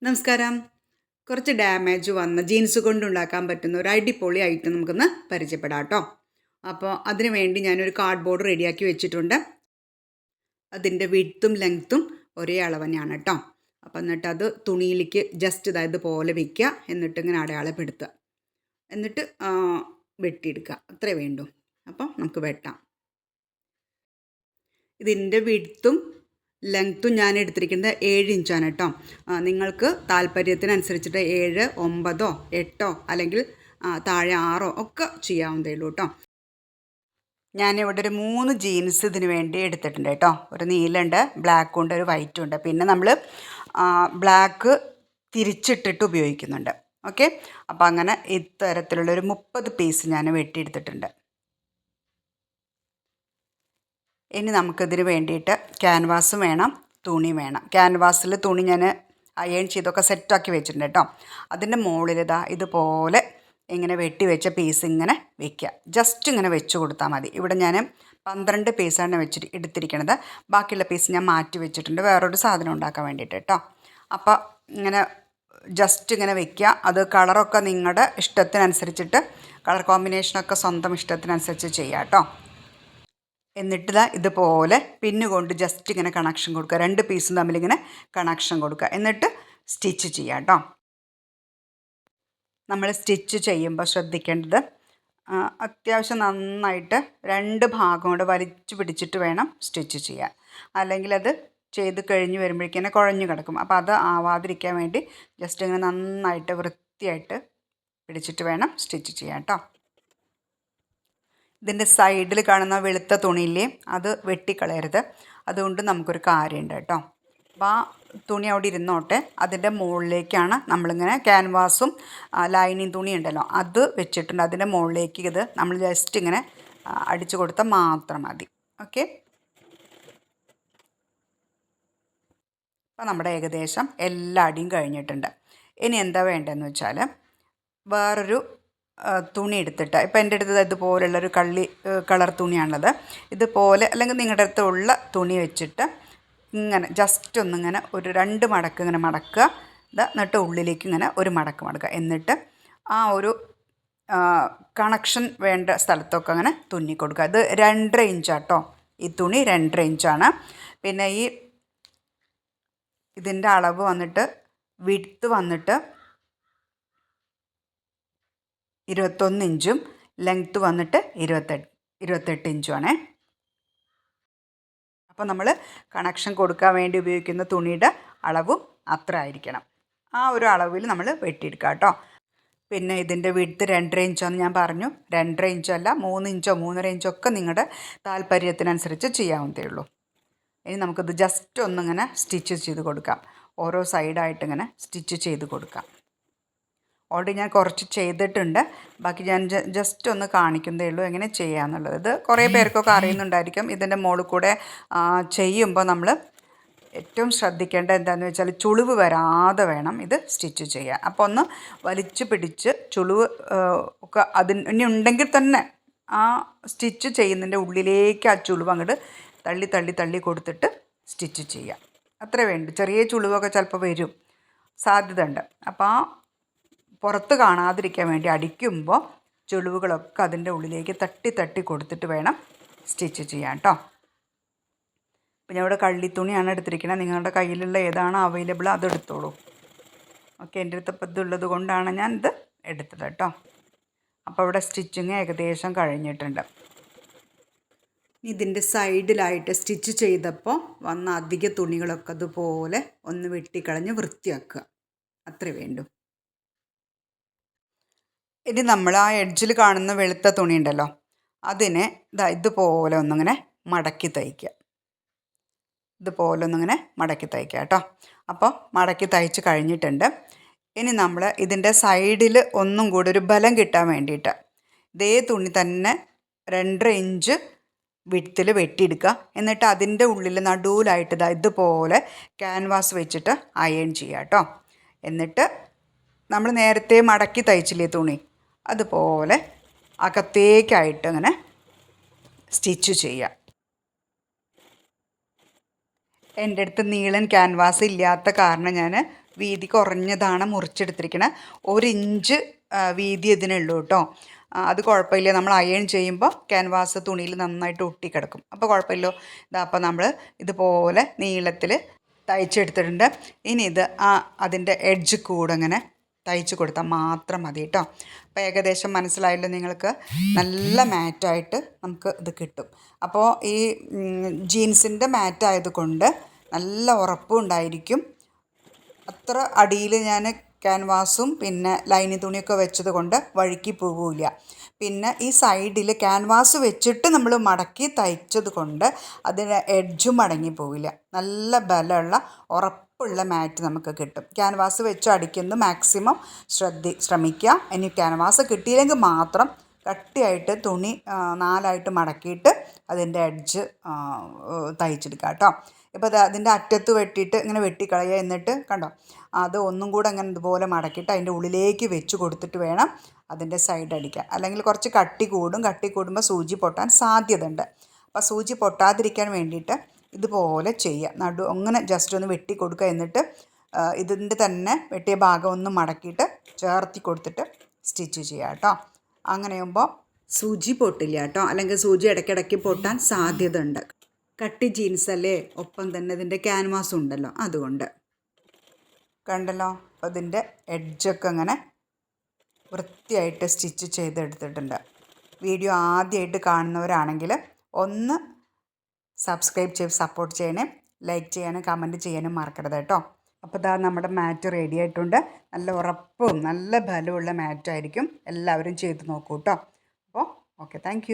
നമസ്കാരം. കുറച്ച് ഡാമേജ് വന്ന ജീൻസ് കൊണ്ടുണ്ടാക്കാൻ പറ്റുന്ന ഒരു അടിപൊളി ഐറ്റം നമുക്കൊന്ന് പരിചയപ്പെടാം കേട്ടോ. അപ്പോൾ അതിന് വേണ്ടി ഞാനൊരു കാർഡ്ബോർഡ് റെഡിയാക്കി വെച്ചിട്ടുണ്ട്. അതിൻ്റെ വിഡ്ത്തും ലെങ്ത്തും ഒരേ അളവ് തന്നെയാണ് കേട്ടോ. അപ്പോൾ എന്നിട്ട് അത് തുണിയിലേക്ക് ജസ്റ്റ് ഇതുപോലെ വയ്ക്കുക. എന്നിട്ട് ഇങ്ങനെ അടയാളപ്പെടുത്തുക. എന്നിട്ട് വെട്ടിയെടുക്കുക. അത്രേ വേണ്ടൂ. അപ്പോൾ നമുക്ക് വെട്ടാം. ഇതിൻ്റെ വിഡ്ത്തും ലെങ്ത്തും ഞാൻ എടുത്തിരിക്കുന്നത് 7 ഇഞ്ചാണ് കേട്ടോ. നിങ്ങൾക്ക് താല്പര്യത്തിനനുസരിച്ചിട്ട് 7, 9, 8 അല്ലെങ്കിൽ താഴെ 6 ഒക്കെ ചെയ്യാവുന്നതേ ഉള്ളൂ കേട്ടോ. ഞാനിവിടെ ഒരു 3 ജീൻസ് ഇതിന് വേണ്ടി എടുത്തിട്ടുണ്ട് കേട്ടോ. ഒരു നീലുണ്ട്, ബ്ലാക്കും ഉണ്ട്, ഒരു വൈറ്റും ഉണ്ട്. പിന്നെ നമ്മൾ ബ്ലാക്ക് തിരിച്ചിട്ടിട്ട് ഉപയോഗിക്കുന്നുണ്ട്. ഓക്കെ. അപ്പോൾ അങ്ങനെ ഇത്തരത്തിലുള്ളൊരു 30 പീസ് ഞാൻ വെട്ടിയെടുത്തിട്ടുണ്ട്. ഇനി നമുക്കിതിന് വേണ്ടിയിട്ട് ക്യാൻവാസും വേണം, തുണി വേണം. ക്യാൻവാസിൽ തുണി ഞാൻ അയൺ ചെയ്തൊക്കെ സെറ്റാക്കി വെച്ചിട്ടുണ്ട് കേട്ടോ. അതിൻ്റെ മുകളിൽ ഇതുപോലെ ഇങ്ങനെ വെട്ടി വെച്ച പീസ് ഇങ്ങനെ വെക്കുക. ജസ്റ്റ് ഇങ്ങനെ വെച്ച് കൊടുത്താൽ മതി. ഇവിടെ ഞാൻ 12 പീസാണ് എടുത്തിരിക്കുന്നത്. ബാക്കിയുള്ള പീസ് ഞാൻ മാറ്റി വെച്ചിട്ടുണ്ട് വേറൊരു സാധനം ഉണ്ടാക്കാൻ വേണ്ടിയിട്ട് കേട്ടോ. അപ്പോൾ ഇങ്ങനെ ജസ്റ്റ് ഇങ്ങനെ വെക്കുക. അത് കളറൊക്കെ നിങ്ങളുടെ ഇഷ്ടത്തിനനുസരിച്ചിട്ട് കളർ കോമ്പിനേഷനൊക്കെ സ്വന്തം ഇഷ്ടത്തിനനുസരിച്ച് ചെയ്യാം കേട്ടോ. എന്നിട്ട് ഇതുപോലെ പിന്നുകൊണ്ട് ജസ്റ്റ് ഇങ്ങനെ കണക്ഷൻ കൊടുക്കുക. 2 പീസും തമ്മിലിങ്ങനെ കണക്ഷൻ കൊടുക്കുക. എന്നിട്ട് സ്റ്റിച്ച് ചെയ്യാം കേട്ടോ. നമ്മൾ സ്റ്റിച്ച് ചെയ്യുമ്പോൾ ശ്രദ്ധിക്കേണ്ടത് അത്യാവശ്യം നന്നായിട്ട് 2 ഭാഗം കൊണ്ട് വലിച്ചു പിടിച്ചിട്ട് വേണം സ്റ്റിച്ച് ചെയ്യാൻ. അല്ലെങ്കിൽ അത് ചെയ്ത് കഴിഞ്ഞ് വരുമ്പോഴേക്കും കുഴഞ്ഞു കിടക്കും. അപ്പോൾ അത് ആവാതിരിക്കാൻ വേണ്ടി ജസ്റ്റ് ഇങ്ങനെ നന്നായിട്ട് വൃത്തിയായിട്ട് പിടിച്ചിട്ട് വേണം സ്റ്റിച്ച് ചെയ്യാൻ കേട്ടോ. ഇതിൻ്റെ സൈഡിൽ കാണുന്ന വെളുത്ത തുണിയില്ലേ, അത് വെട്ടിക്കളയരുത്. അതുകൊണ്ട് നമുക്കൊരു കാര്യമുണ്ട് കേട്ടോ. അപ്പോൾ ആ തുണി അവിടെ ഇരുന്നോട്ടെ. അതിൻ്റെ മുകളിലേക്കാണ് നമ്മളിങ്ങനെ ക്യാൻവാസും ലൈനിങ് തുണി ഉണ്ടല്ലോ അത് വെച്ചിട്ടുണ്ട്. അതിൻ്റെ മുകളിലേക്ക് ഇത് നമ്മൾ ജസ്റ്റ് ഇങ്ങനെ അടിച്ചു കൊടുത്താൽ മാത്രം മതി. ഓക്കെ. അപ്പോൾ നമ്മുടെ ഏകദേശം എല്ലാ അടിയും കഴിഞ്ഞിട്ടുണ്ട്. ഇനി എന്താ വേണ്ടതെന്ന് വെച്ചാൽ വേറൊരു തുണി എടുത്തിട്ട്, ഇപ്പോൾ എൻ്റെ അടുത്ത് ഇതുപോലുള്ളൊരു കളർ തുണിയാണുള്ളത്. ഇതുപോലെ അല്ലെങ്കിൽ നിങ്ങളുടെ അടുത്തുള്ള തുണി വെച്ചിട്ട് ഇങ്ങനെ ജസ്റ്റ് ഒന്നിങ്ങനെ ഒരു 2 മടക്ക് ഇങ്ങനെ മടക്കുക. എന്നിട്ട് ഉള്ളിലേക്ക് ഇങ്ങനെ ഒരു മടക്ക് മടക്കുക. എന്നിട്ട് ആ ഒരു കണക്ഷൻ വേണ്ട സ്ഥലത്തൊക്കെ അങ്ങനെ തുന്നി കൊടുക്കുക. ഇത് 2.5 ഇഞ്ചാട്ടോ. ഈ തുണി 2.5 ഇഞ്ചാണ്. പിന്നെ ഇതിൻ്റെ അളവ് വന്നിട്ട് വിഡ്ത്ത് വന്നിട്ട് 21 ഇഞ്ചും ലെങ്ത്ത് വന്നിട്ട് 28 ഇഞ്ചുമാണേ. അപ്പോൾ നമ്മൾ കണക്ഷൻ കൊടുക്കാൻ വേണ്ടി ഉപയോഗിക്കുന്ന തുണിയുടെ അളവും അത്ര ആയിരിക്കണം. ആ ഒരു അളവിൽ നമ്മൾ വെട്ടിയെടുക്കുക കേട്ടോ. പിന്നെ ഇതിൻ്റെ വിഡ്ത്ത് 2.5 ഇഞ്ചാണെന്ന് ഞാൻ പറഞ്ഞു. 2.5 ഇഞ്ചല്ല, 3 ഇഞ്ചോ 3.5 ഇഞ്ചോ ഒക്കെ നിങ്ങളുടെ താല്പര്യത്തിനനുസരിച്ച് ചെയ്യാവുന്നതേ ഉള്ളൂ. ഇനി നമുക്കിത് ജസ്റ്റ് ഒന്നിങ്ങനെ സ്റ്റിച്ച് ചെയ്ത് കൊടുക്കാം. ഓരോ സൈഡായിട്ട് ഇങ്ങനെ സ്റ്റിച്ച് ചെയ്ത് കൊടുക്കാം. ഓൾറെഡി ഞാൻ കുറച്ച് ചെയ്തിട്ടുണ്ട്. ബാക്കി ഞാൻ ജസ്റ്റ് ഒന്ന് കാണിക്കുന്നതേ ഉള്ളൂ എങ്ങനെ ചെയ്യാമെന്നുള്ളത്. ഇത് കുറേ പേർക്കൊക്കെ അറിയുന്നുണ്ടായിരിക്കും. ഇതിൻ്റെ മുകളിൽ കൂടെ ചെയ്യുമ്പോൾ നമ്മൾ ഏറ്റവും ശ്രദ്ധിക്കേണ്ടത് എന്താണെന്ന് വെച്ചാൽ ചുളിവ് വരാതെ വേണം ഇത് സ്റ്റിച്ച് ചെയ്യാൻ. അപ്പോൾ ഒന്ന് വലിച്ചു പിടിച്ച് ചുളിവ് ഒക്കെ ഇനി ഉണ്ടെങ്കിൽ തന്നെ ആ സ്റ്റിച്ച് ചെയ്യുന്നതിൻ്റെ ഉള്ളിലേക്ക് ആ ചുളിവ് അങ്ങോട്ട് തള്ളി തള്ളി തള്ളി കൊടുത്തിട്ട് സ്റ്റിച്ച് ചെയ്യാം. അത്രേ വേണ്ടു. ചെറിയ ചുളിവൊക്കെ ചിലപ്പോൾ വരും, സാധ്യത ഉണ്ട്. അപ്പോൾ പുറത്ത് കാണാതിരിക്കാൻ വേണ്ടി അടിക്കുമ്പോൾ ചുളിവുകളൊക്കെ അതിൻ്റെ ഉള്ളിലേക്ക് തട്ടി തട്ടി കൊടുത്തിട്ട് വേണം സ്റ്റിച്ച് ചെയ്യാൻ കേട്ടോ. അപ്പോൾ ഞാൻ ഇവിടെ കള്ളിത്തുണിയാണ് എടുത്തിരിക്കുന്നത്. നിങ്ങളുടെ കയ്യിലുള്ള ഏതാണോ അവൈലബിൾ അതെടുത്തോളൂ. ഓക്കെ. എൻ്റെ അടുത്ത് ഇപ്പോൾ ഇതുള്ളത് കൊണ്ടാണ് ഞാൻ ഇത് എടുത്തത് കേട്ടോ. അപ്പോൾ ഇവിടെ സ്റ്റിച്ചിങ് ഏകദേശം കഴിഞ്ഞിട്ടുണ്ട്. ഇതിൻ്റെ സൈഡിലായിട്ട് സ്റ്റിച്ച് ചെയ്തപ്പോൾ വന്ന അധിക തുണികളൊക്കെ അതുപോലെ ഒന്ന് വെട്ടിക്കളഞ്ഞ് വൃത്തിയാക്കുക. അത്രേ വേണ്ടൂ. ഇനി നമ്മൾ ആ എഡ്ജിൽ കാണുന്ന വെളുത്ത തുണി ഉണ്ടല്ലോ അതിനെ ഇതുപോലെ ഒന്നിങ്ങനെ മടക്കി തയ്ക്കുക. ഇതുപോലെ ഒന്നിങ്ങനെ മടക്കി തയ്ക്കുക കേട്ടോ. അപ്പോൾ മടക്കി തയ്ച്ച് കഴിഞ്ഞിട്ടുണ്ട്. ഇനി നമ്മൾ ഇതിൻ്റെ സൈഡിൽ ഒന്നും കൂടി ഒരു ബലം കിട്ടാൻ വേണ്ടിയിട്ട് ഇതേ തുണി തന്നെ 2.5 ഇഞ്ച് വിഡ്ത്തിൽ വെട്ടിയെടുക്കുക. എന്നിട്ട് അതിൻ്റെ ഉള്ളിൽ നടുവിലായിട്ട് ഇതുപോലെ ക്യാൻവാസ് വെച്ചിട്ട് അയൺ ചെയ്യുക കേട്ടോ. എന്നിട്ട് നമ്മൾ നേരത്തെ മടക്കി തയ്ച്ചില്ലേ തുണി, അതുപോലെ അകത്തേക്കായിട്ട് അങ്ങനെ സ്റ്റിച്ച് ചെയ്യുക. എൻ്റെ അടുത്ത് നീളൻ ക്യാൻവാസ് ഇല്ലാത്ത കാരണം ഞാൻ വീതി കുറഞ്ഞതാണ് മുറിച്ചെടുത്തിരിക്കണത്. 1 ഇഞ്ച് വീതി ഇതിനുള്ളൂ കേട്ടോ. അത് കുഴപ്പമില്ല, നമ്മൾ അയൺ ചെയ്യുമ്പോൾ ക്യാൻവാസ് തുണിയിൽ നന്നായിട്ട് ഒട്ടിക്കിടക്കും, അപ്പോൾ കുഴപ്പമില്ല. ഇതാ അപ്പോൾ നമ്മൾ ഇതുപോലെ നീളത്തിൽ തയ്ച്ചെടുത്തിട്ടുണ്ട്. ഇനി ഇത് അതിൻ്റെ എഡ്ജ് കൂടെ അങ്ങനെ തയ്ച്ച് കൊടുത്താൽ മാത്രം മതി കേട്ടോ. അപ്പോൾ ഏകദേശം മനസ്സിലായല്ലോ നിങ്ങൾക്ക്. നല്ല മാറ്റായിട്ട് നമുക്ക് ഇത് കിട്ടും. അപ്പോൾ ഈ ജീൻസിൻ്റെ മാറ്റായത് കൊണ്ട് നല്ല ഉറപ്പും ഉണ്ടായിരിക്കും. അത്ര അടിയിൽ ഞാൻ ക്യാൻവാസും പിന്നെ ലൈനിങ് തുണിയൊക്കെ വെച്ചത് കൊണ്ട് വഴുക്കി പോവില്ല. പിന്നെ ഈ സൈഡിൽ ക്യാൻവാസ് വെച്ചിട്ട് നമ്മൾ മടക്കി തയ്ച്ചത് കൊണ്ട് അതിന് എഡ്ജും മടങ്ങി പോവില്ല. നല്ല ബലമുള്ള ഉറപ്പുള്ള മാറ്റ് നമുക്ക് കിട്ടും. ക്യാൻവാസ് വെച്ച് അടിക്കുന്നത് മാക്സിമം ശ്രമിക്കുക. ഇനി ക്യാൻവാസ് കിട്ടിയില്ലെങ്കിൽ മാത്രം കട്ടിയായിട്ട് തുണി 4ആയിട്ട് മടക്കിയിട്ട് അതിൻ്റെ എഡ്ജ് തയ്ച്ചെടുക്കുക കേട്ടോ. ഇപ്പോൾ അതിൻ്റെ അറ്റത്ത് വെട്ടിയിട്ട് ഇങ്ങനെ വെട്ടിക്കളയുക. എന്നിട്ട് കണ്ടോ, അത് ഒന്നും കൂടെ അങ്ങനെ ഇതുപോലെ മടക്കിയിട്ട് അതിൻ്റെ ഉള്ളിലേക്ക് വെച്ച് കൊടുത്തിട്ട് വേണം അതിൻ്റെ സൈഡ് അടിക്കാൻ. അല്ലെങ്കിൽ കുറച്ച് കട്ടി കൂടുമ്പോൾ സൂചി പൊട്ടാൻ സാധ്യത ഉണ്ട്. അപ്പോൾ സൂചി പൊട്ടാതിരിക്കാൻ വേണ്ടിയിട്ട് ഇതുപോലെ ചെയ്യുക. അങ്ങനെ ജസ്റ്റ് ഒന്ന് വെട്ടി കൊടുക്കുക. എന്നിട്ട് ഇതിൻ്റെ തന്നെ വെട്ടിയ ഭാഗം ഒന്ന് മടക്കിയിട്ട് ചേർത്തി കൊടുത്തിട്ട് സ്റ്റിച്ച് ചെയ്യുക കേട്ടോ. അങ്ങനെയാകുമ്പോൾ സൂചി പൊട്ടില്ല കേട്ടോ. അല്ലെങ്കിൽ സൂചി ഇടയ്ക്കിടയ്ക്ക് പൊട്ടാൻ സാധ്യത ഉണ്ട്. കട്ടി ജീൻസ് അല്ലേ, ഒപ്പം തന്നെ ഇതിൻ്റെ ക്യാൻവാസ് ഉണ്ടല്ലോ, അതുകൊണ്ട്. കണ്ടല്ലോ, അപ്പോൾ ഇതിൻ്റെ എഡ്ജൊക്കെ അങ്ങനെ വൃത്തിയായിട്ട് സ്റ്റിച്ച് ചെയ്തെടുത്തിട്ടുണ്ട്. വീഡിയോ ആദ്യമായിട്ട് കാണുന്നവരാണെങ്കിൽ ഒന്ന് സബ്സ്ക്രൈബ് ചെയ്ത് സപ്പോർട്ട് ചെയ്യണേ. ലൈക്ക് ചെയ്യാനും കമൻറ്റ് ചെയ്യാനും മറക്കരുത് കേട്ടോ. അപ്പോൾ ഇതാ നമ്മുടെ മാറ്റ് റെഡി ആയിട്ടുണ്ട്. നല്ല ഉറപ്പും നല്ല ബലമുള്ള മാറ്റായിരിക്കും. എല്ലാവരും ചെയ്ത് നോക്കൂ കേട്ടോ. അപ്പോൾ ഓക്കെ, താങ്ക്